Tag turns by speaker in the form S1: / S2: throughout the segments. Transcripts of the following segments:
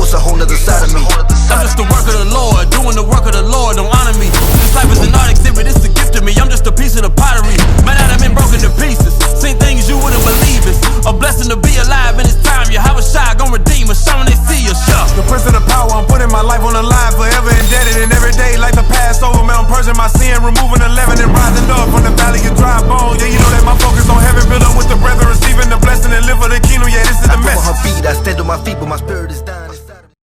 S1: it's a whole nother side of me.
S2: I'm just the work of the Lord, doing the work of the Lord, don't honor me. This life is an art exhibit, it's a gift to me. I'm just a piece of the pottery. Man, I've been broken to pieces. Seen things you wouldn't believe. It's a blessing to be alive in this time. Yahweh gon' redeem us, show when they see us.
S3: The prince of the power, I'm putting my life on the line, forever indebted. And every day like the Passover, man, I'm purging my sin, removing the leaven and rising up from the valley of dry bones. Yeah, you know that my focus on heaven, build up with the brethren, receiving the blessing and live for the kingdom. Yeah, this is the message.
S1: On her feet, I stand on my feet, but my spirit is dying inside of me.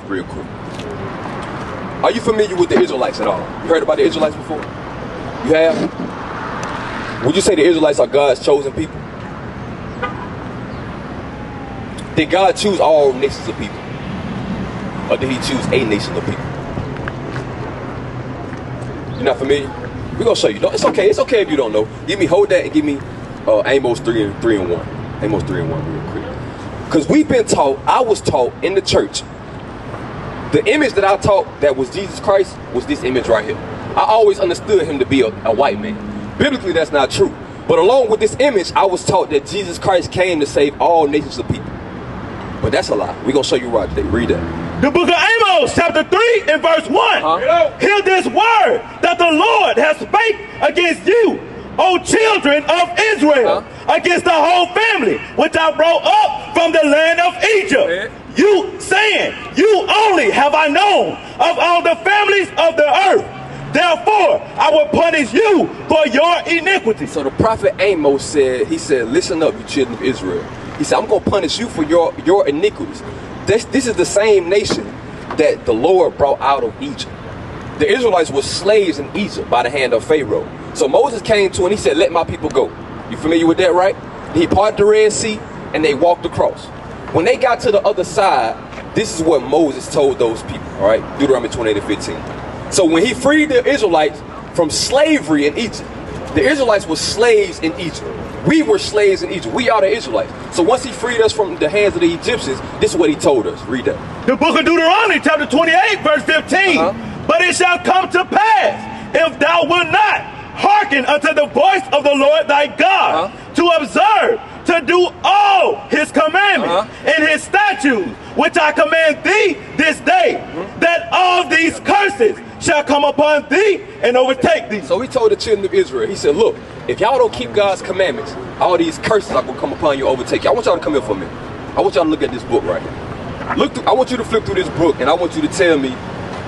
S4: Real quick. Are you familiar with the Israelites at all? You heard about the Israelites before? You have? Would you say the Israelites are God's chosen people? Did God choose all nations of people? Or did he choose a nation of people? You're not familiar? We're going to show you. No, it's okay. It's okay if you don't know. Hold that and give me Amos 3 and 1. Amos 3 and 1 real quick. Because we've been taught, I was taught in the church, the image that I taught that was Jesus Christ was this image right here. I always understood him to be a white man. Biblically, that's not true. But along with this image, I was taught that Jesus Christ came to save all nations of people. But that's a lie. We're going to show you right today. Read that.
S5: The book of Amos, chapter 3 and verse 1. Hear this word that the Lord has spake against you, O children of Israel, against the whole family, which I brought up from the land of Egypt. You saying, you only have I known of all the families of the earth. Therefore, I will punish you for your iniquity.
S4: So the prophet Amos said, he said, listen up, you children of Israel. He said, I'm going to punish you for your iniquities. This is the same nation that the Lord brought out of Egypt. The Israelites were slaves in Egypt by the hand of Pharaoh. So Moses came to and he said, let my people go. You familiar with that, right? He parted the Red Sea and they walked across. When they got to the other side, this is what Moses told those people, all right? Deuteronomy 28 and 15. So when he freed the Israelites from slavery in Egypt, the Israelites were slaves in Egypt. We were slaves in Egypt. We are the Israelites. So once he freed us from the hands of the Egyptians, this is what he told us. Read that.
S5: The book of Deuteronomy, chapter 28, verse 15. But it shall come to pass, if thou wilt not hearken unto the voice of the Lord thy God, to observe, to do all his commandments and his statutes, which I command thee this day, that all these curses shall come upon thee and overtake thee.
S4: So he told the children of Israel, he said, look, if y'all don't keep God's commandments, all these curses are going to come upon you and overtake you. I want y'all to come here for a minute. I want y'all to look at this book right here. Look through, I want you to flip through this book and I want you to tell me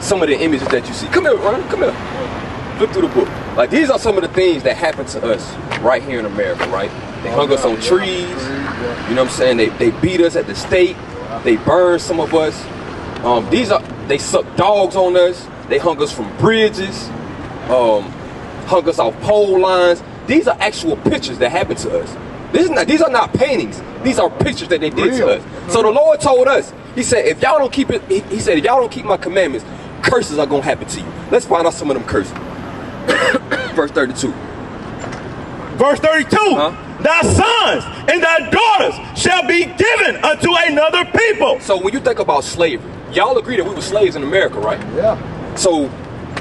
S4: some of the images that you see. Come here, Ron, come here. Flip through the book. Like, these are some of the things that happen to us right here in America, right? They hung us on trees, you know what I'm saying? They beat us at the stake. They burned some of us. They sucked dogs on us. They hung us from bridges, hung us off pole lines. These are actual pictures that happened to us. These are not paintings. These are pictures that they did to us. So the Lord told us, he said, if y'all don't keep it, he said, if y'all don't keep my commandments, curses are going to happen to you. Let's find out some of them curses. Verse 32.
S5: Verse 32. Thy sons and thy daughters shall be given unto another people.
S4: So when you think about slavery, y'all agree that we were slaves in America, right?
S6: Yeah.
S4: So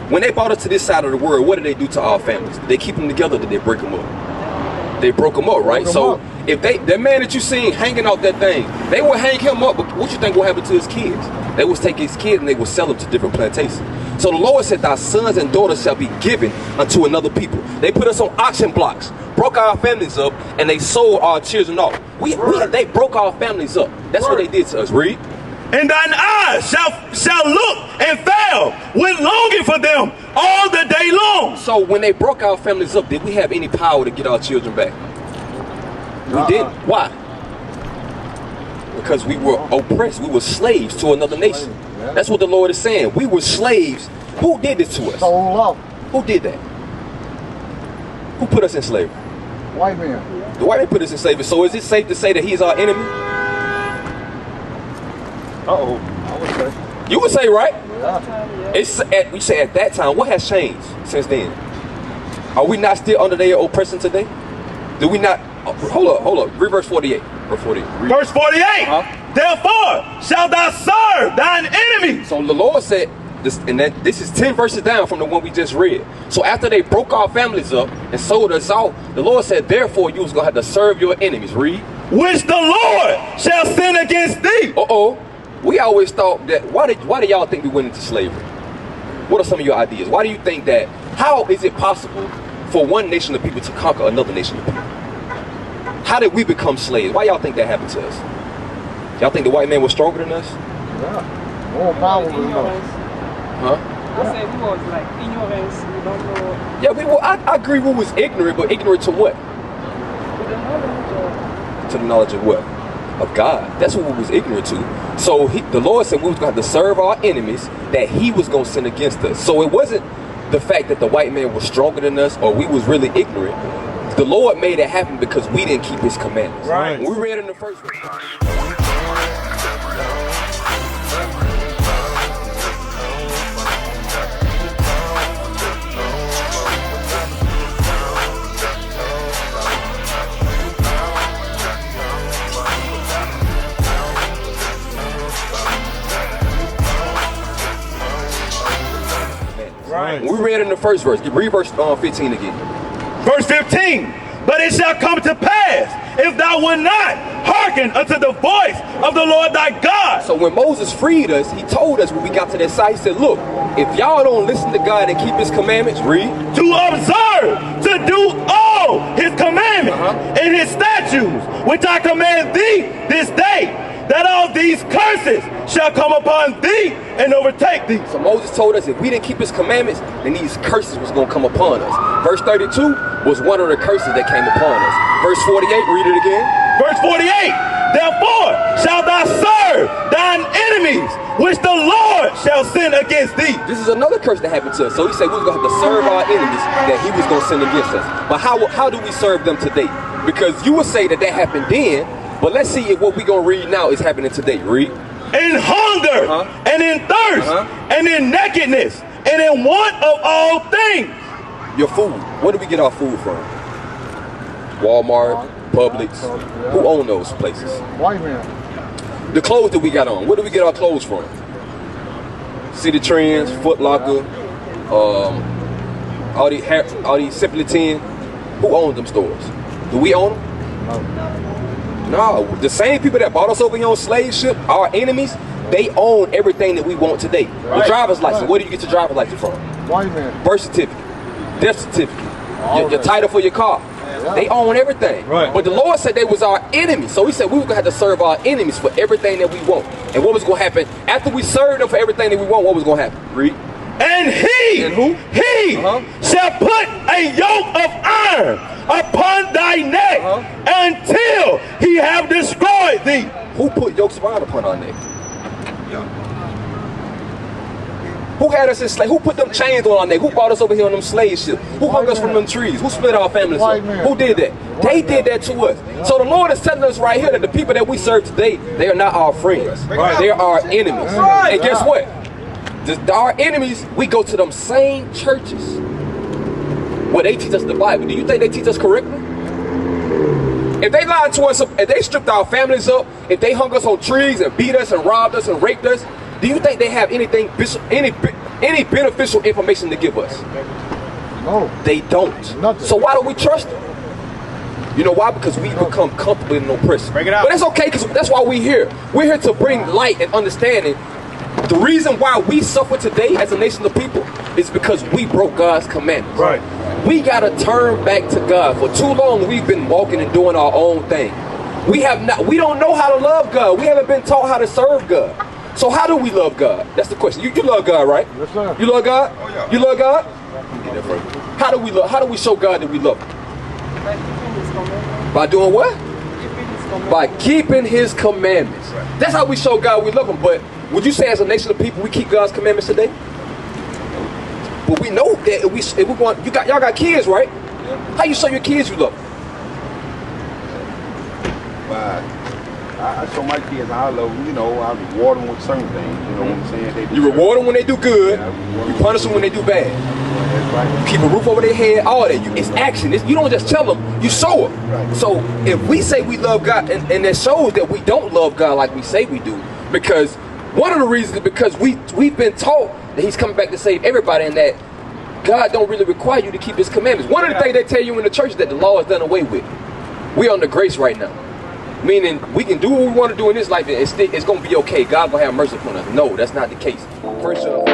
S4: when they brought us to this side of the world, what did they do to our families? Did they keep them together or did they break them up? They broke them up, right? So if that man that you seen hanging out that thing, they would hang him up, but what you think will happen to his kids? They would take his kids and they would sell them to different plantations. So the Lord said, thy sons and daughters shall be given unto another people. They put us on auction blocks, broke our families up, and they sold our children off. They broke our families up. That's what they did to us. Read.
S5: And thine eyes shall look and fail with longing for them all the day long.
S4: So when they broke our families up, did we have any power to get our children back? We didn't. Why? Because we were oppressed. We were slaves to another nation. That's what the Lord is saying. We were slaves. Who did this to us? Who did that? Who put us in slavery?
S6: White man.
S4: The white man put us in slavery. So is it safe to say that he's our enemy?
S6: I would say.
S4: You would say, right?
S6: Yeah.
S4: We say at that time. What has changed since then? Are we not still under their oppression today? Do we not? Hold up. Read verse 48. Verse 48.
S5: Verse 48. Therefore shall thou serve thine enemy.
S4: So the Lord said, this is 10 verses down from the one we just read. So after they broke our families up and sold us out, the Lord said, therefore you was going to have to serve your enemies. Read.
S5: Which the Lord shall sin against thee.
S4: we always thought that, why do y'all think we went into slavery? What are some of your ideas? Why do you think that, how is it possible for one nation of people to conquer another nation of people? How did we become slaves? Why y'all think that happened to us? Y'all think the white man was stronger than us?
S6: Yeah. More powerful than us.
S4: Huh?
S7: I said we was like ignorance, we don't know.
S4: Yeah, I agree we was ignorant, but ignorant to what?
S7: To the knowledge of.
S4: To the knowledge of what? Of God. That's what we was ignorant to. So the Lord said we was going to have to serve our enemies that he was going to send against us. So it wasn't the fact that the white man was stronger than us or we was really ignorant. The Lord made it happen because we didn't keep his commandments.
S5: Right.
S4: We read in the first verse.
S5: Right.
S4: We read in the first verse. Read verse 15 again.
S5: Verse 15. But it shall come to pass, if thou wilt not hearken unto the voice of the Lord thy God.
S4: So when Moses freed us, he told us when we got to that side, he said, look, if y'all don't listen to God and keep his commandments, read.
S5: To observe, to do all his commandments and his statutes, which I command thee this day, that all these curses shall come upon thee and overtake thee.
S4: So Moses told us if we didn't keep his commandments, then these curses was going to come upon us. Verse 32 was one of the curses that came upon us. Verse 48, read it again.
S5: Verse 48, therefore shalt thou serve thine enemies, which the Lord shall send against thee.
S4: This is another curse that happened to us. So he said we was going to have to serve our enemies that he was going to send against us. But how do we serve them today? Because you would say that happened then, but let's see if what we're going to read now is happening today. Read.
S5: In hunger, and in thirst, and in nakedness, and in want of all things.
S4: Your food. Where do we get our food from? Walmart, Publix. Who own those places?
S6: White man.
S4: The clothes that we got on. Where do we get our clothes from? City Trends, Foot Locker, all these Simply 10. Who owns them stores? Do we own them? No, the same people that bought us over here on slave ship, our enemies, they own everything that we want today. The driver's license, where do you get your driver's license from?
S6: White man.
S4: Birth certificate, death certificate, your title for your car. They own everything.
S5: Right.
S4: But the Lord said they was our enemies. So he said we were going to have to serve our enemies for everything that we want. And what was going to happen? After we served them for everything that we want, what was going to happen? Read.
S5: And he,
S4: And who?
S5: he shall put a yoke of iron upon thy neck until he have destroyed thee.
S4: Who put yokes of iron upon our neck? Who had us in slave? Who put them chains on our neck? Who brought us over here on them slave ships? Who hung us from them trees? Who split our families up? Who did that? They did that to us. So the Lord is telling us right here that the people that we serve today, they are not our friends. They are our enemies. And guess what? Our enemies, we go to them same churches where they teach us the Bible. Do you think they teach us correctly? If they lied to us, if they stripped our families up, if they hung us on trees and beat us and robbed us and raped us, do you think they have any beneficial information to give us?
S6: No.
S4: They don't.
S6: Nothing.
S4: So why don't we trust them? You know why? Because we become comfortable in oppression.
S5: Break it out.
S4: But that's okay, because that's why we're here. We're here to bring light and understanding. The reason why we suffer today as a nation of people is because we broke God's commandments.
S5: Right.
S4: We got to turn back to God. For too long, we've been walking and doing our own thing. We don't know how to love God. We haven't been taught how to serve God. So how do we love God? That's the question. You love God, right?
S6: Yes, sir.
S4: You love God?
S6: Oh, yeah.
S4: You love God? How do we love? How do we show God that we love Him?
S7: By keeping his commandments.
S4: By doing what?
S7: Keeping his commandments.
S4: By keeping His commandments. That's how we show God we love Him. But would you say as a nation of people we keep God's commandments today? But we know that if we want, y'all got kids, right? How you show your kids you love them?
S8: I show my kids how I love them, you know, I reward them with certain things, you know what I'm saying?
S4: You reward them when they do good, you punish them when they do bad.
S8: That's right.
S4: You keep a roof over their head, all that. It's action. You don't just tell them, you show them.
S8: Right.
S4: So if we say we love God, and that shows that we don't love God like we say we do, because one of the reasons is because we've been taught that He's coming back to save everybody, and that God don't really require you to keep His commandments. One of the things they tell you in the church is that the law is done away with. We're under grace right now. Meaning we can do what we want to do in this life and it's going to be okay. God's going to have mercy upon us. No, that's not the case. First John.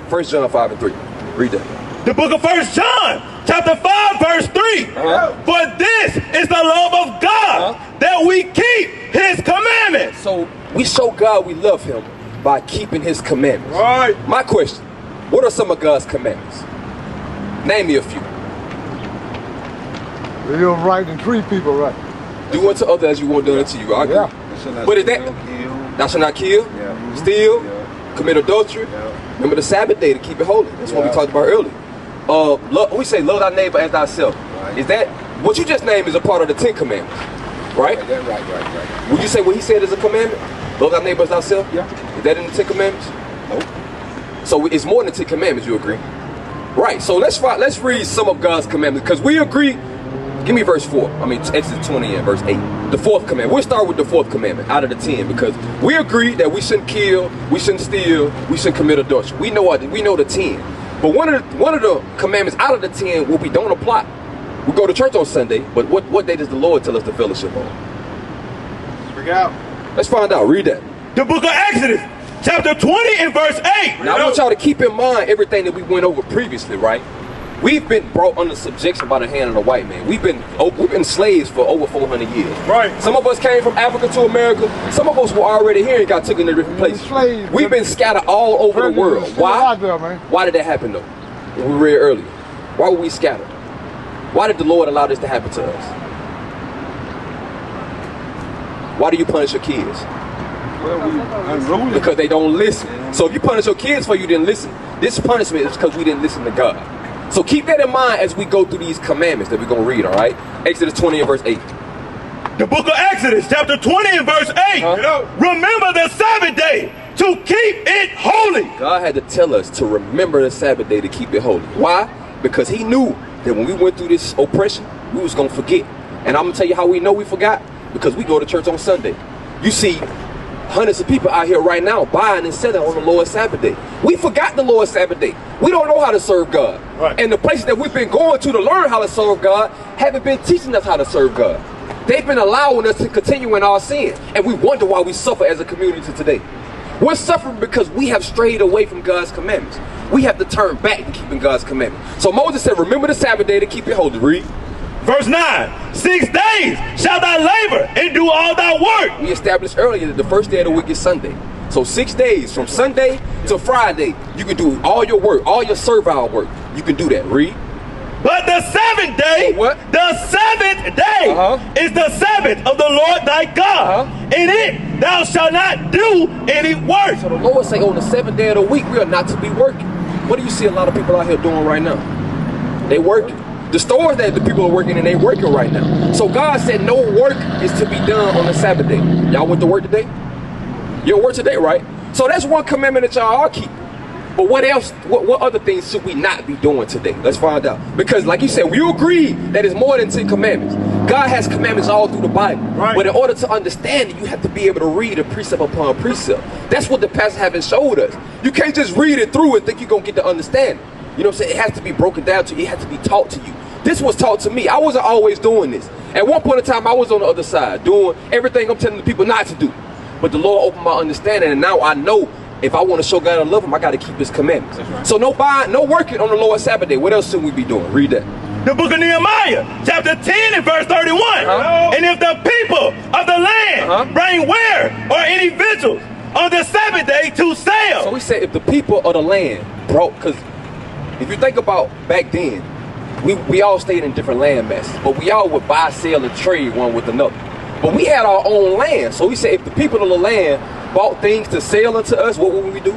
S4: First John 5 and 3. Read that.
S5: The book of 1 John, chapter 5, verse 3. For this is the love of God, that we keep his commandments.
S4: So we show God we love him by keeping his commandments.
S5: Right.
S4: My question, what are some of God's commandments? Name me a few.
S6: Live right and treat people right.
S4: Do unto others as you want done unto you. I agree.
S6: Yeah.
S4: But is that, thou shalt not kill, steal, commit adultery. Remember the Sabbath day to keep it holy. That's what we talked about earlier. We say love thy neighbor as thyself. Is that, what you just named is a part of the 10 commandments, right?
S8: Right.
S4: Would you say what he said is a commandment? Love thy neighbor as thyself?
S8: Yeah.
S4: Is that in the 10 commandments?
S8: Nope.
S4: So it's more than 10 commandments, you agree? Right, so let's read some of God's commandments, because we agree. Give me verse 4. I mean, Exodus 20 and verse 8. The 4th commandment. We'll start with the 4th commandment out of the 10, because we agree that we shouldn't kill, we shouldn't steal, we shouldn't commit adultery. We know the 10. But one of the commandments out of the 10 will be don't apply. We go to church on Sunday, but what day does the Lord tell us to fellowship on?
S8: Figure out.
S4: Let's find out. Read that.
S5: The book of Exodus, chapter 20 and verse 8.
S4: Now I want y'all to keep in mind everything that we went over previously, right? We've been brought under subjection by the hand of the white man. We've been slaves for over 400 years.
S5: Right.
S4: Some of us came from Africa to America. Some of us were already here and got taken to different places. We've been scattered all over the world. Why? Why did that happen though? We read earlier. Why were we scattered? Why did the Lord allow this to happen to us? Why do you punish your kids?
S8: Well, we unruly.
S4: Because they don't listen. So if you punish your kids for you didn't listen, this punishment is because we didn't listen to God. So keep that in mind as we go through these commandments that we're going to read, all right? Exodus 20 and verse 8.
S5: The book of Exodus, chapter 20 and verse 8. Remember the Sabbath day to keep it holy.
S4: God had to tell us to remember the Sabbath day to keep it holy. Why? Because he knew that when we went through this oppression, we was going to forget. And I'm going to tell you how we know we forgot. Because we go to church on Sunday. You see hundreds of people out here right now buying and selling on the Lord's Sabbath day. We forgot the Lord's Sabbath day. We don't know how to serve God.
S5: Right.
S4: And the places that we've been going to learn how to serve God haven't been teaching us how to serve God. They've been allowing us to continue in our sin. And we wonder why we suffer as a community today. We're suffering because we have strayed away from God's commandments. We have to turn back to keeping God's commandments. So Moses said, remember the Sabbath day to keep it holy. Read.
S5: Verse 9, 6 days shalt thou labor and do all thy work.
S4: We established earlier that the first day of the week is Sunday. So 6 days, from Sunday to Friday, you can do all your work, all your servile work. You can do that. Read.
S5: But the 7th day, the 7th day is the Sabbath of the Lord thy God. In it thou shalt not do any work.
S4: So the Lord say on the 7th day of the week, we are not to be working. What do you see a lot of people out here doing right now? They working. The stores that the people are working in, they working right now. So God said no work is to be done on the Sabbath day. Y'all went to work today? You don't work today, right? So that's one commandment that y'all all keep. But what else, what other things should we not be doing today? Let's find out. Because like you said, we agree that it's more than 10 commandments. God has commandments all through the Bible. Right. But in order to understand it, you have to be able to read it precept upon precept. That's what the pastor haven't showed us. You can't just read it through and think you're going to get the understanding. You know what I'm saying? It has to be broken down to you. It has to be taught to you. This was taught to me. I wasn't always doing this. At one point in time, I was on the other side, doing everything I'm telling the people not to do. But the Lord opened my understanding, and now I know if I want to show God I love him, I got to keep his commandments. Right. So no buying, no working on the Lord's Sabbath day. What else should we be doing? Read that.
S5: The book of Nehemiah, chapter 10 and verse 31. And if the people of the land bring ware or any victuals on the Sabbath day to sell.
S4: So we said if the people of the land brought, because if you think about back then, we all stayed in different land masses, but we all would buy, sell, and trade one with another. But we had our own land. So we said if the people of the land bought things to sell unto us, what would we do?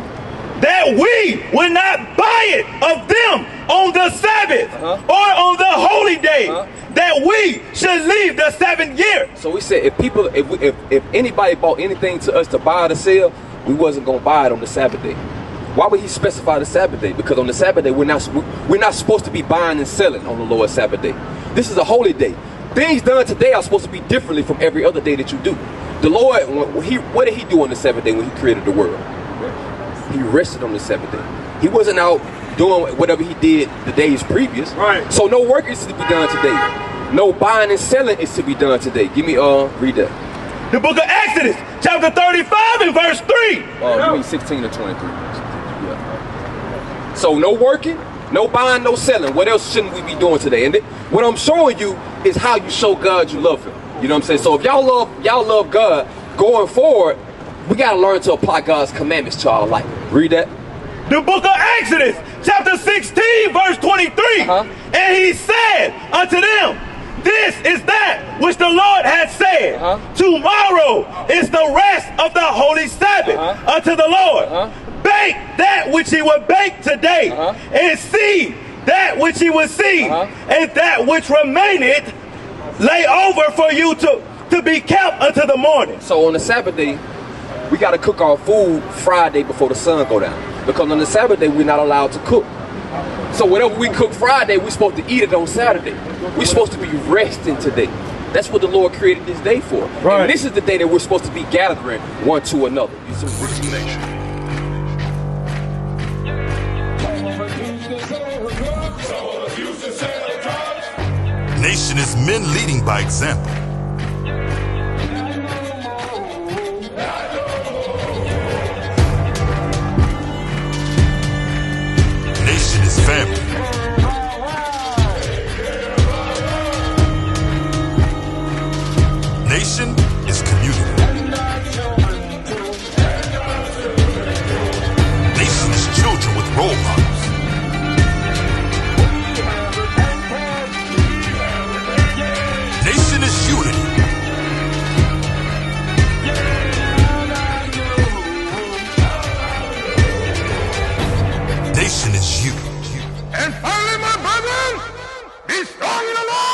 S5: That we would not buy it of them on the Sabbath or on the holy day that we should leave the 7th year.
S4: So we said if anybody bought anything to us to buy or to sell, we wasn't gonna buy it on the Sabbath day. Why would he specify the Sabbath day? Because on the Sabbath day we're not supposed to be buying and selling on the Lord's Sabbath day. This is a holy day. Things done today are supposed to be differently from every other day that you do. The Lord, what did he do on the 7th day when he created the world? He rested on the 7th day. He wasn't out doing whatever he did the days previous.
S5: Right.
S4: So no work is to be done today. No buying and selling is to be done today. Give me read that.
S5: The book of Exodus, chapter 35 and verse 3.
S4: Give me 16 to 23. Yeah. So no working, no buying, no selling. What else shouldn't we be doing today? And what I'm showing you is how you show God you love him. You know what I'm saying? So if y'all love God, going forward, we gotta learn to apply God's commandments to our life. Read that.
S5: The book of Exodus, chapter 16, verse 23. And he said unto them, this is that which the Lord hath said. Tomorrow is the rest of the holy Sabbath unto the Lord. Bake that which he would bake today, and see that which he would see, and that which remaineth lay over for you to be kept until the morning.
S4: So on the Sabbath day, we got to cook our food Friday before the sun go down. Because on the Sabbath day, we're not allowed to cook. So whatever we cook Friday, we're supposed to eat it on Saturday. We're supposed to be resting today. That's what the Lord created this day for. Right. And this is the day that we're supposed to be gathering one to another.
S9: Nation is men leading by example. Nation is family. Nation is community. Nation is children with role models. Nation is unity. Nation is you.
S3: And finally, my brethren, be strong in the Lord.